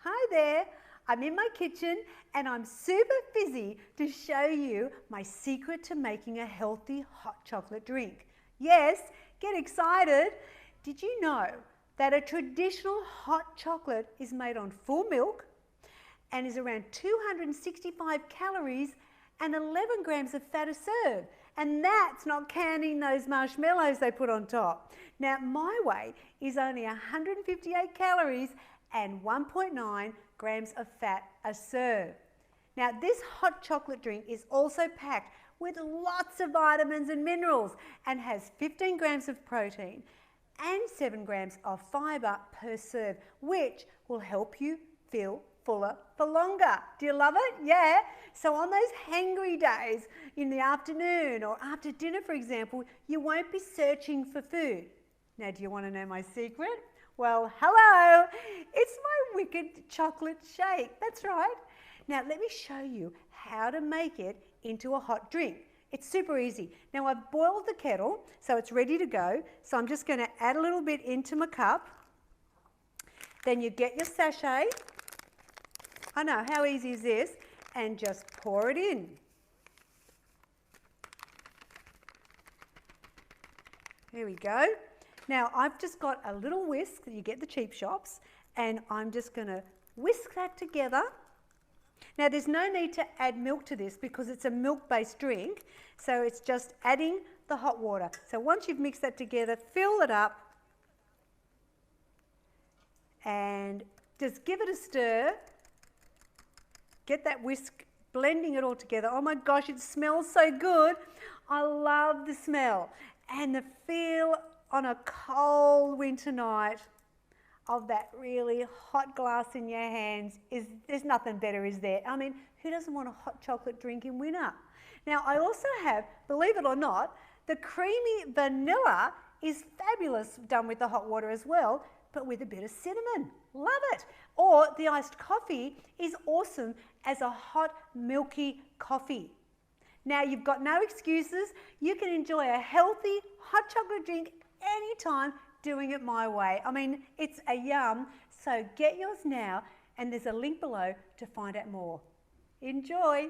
Hi there, I'm in my kitchen and I'm super busy to show you my secret to making a healthy hot chocolate drink. Yes, get excited. Did you know that a traditional hot chocolate is made on full milk and is around 265 calories and 11 grams of fat a serve? And that's not counting those marshmallows they put on top. Now, my way is only 158 calories and 1.9 grams of fat a serve. Now, this hot chocolate drink is also packed with lots of vitamins and minerals and has 15 grams of protein and 7 grams of fibre per serve, which will help you feel fuller for longer. Do you love it? Yeah. So on those hangry days in the afternoon or after dinner, for example, you won't be searching for food. Now, do you want to know my secret? Well, hello. It's my wicked chocolate shake. That's right. Now, let me show you how to make it into a hot drink. It's super easy. Now, I've boiled the kettle, so it's ready to go. So I'm just going to add a little bit into my cup. Then you get your sachet. I know, how easy is this? And just pour it in. There we go. Now, I've just got a little whisk that you get at the cheap shops, and I'm just going to whisk that together. Now, there's no need to add milk to this because it's a milk-based drink, so it's just adding the hot water. So once you've mixed that together, fill it up and just give it a stir. Get that whisk, blending it all together. Oh my gosh, it smells so good. I love the smell and the feel on a cold winter night of that really hot glass in your hands. There's nothing better, is there? I mean, who doesn't want a hot chocolate drink in winter? Now, I also have, believe it or not, the creamy vanilla is fabulous done with the hot water as well, but with a bit of cinnamon. Love it. Or the iced coffee is awesome as a hot, milky coffee. Now, you've got no excuses. You can enjoy a healthy hot chocolate drink anytime doing it my way. I mean, it's a yum. So get yours now, and there's a link below to find out more. Enjoy.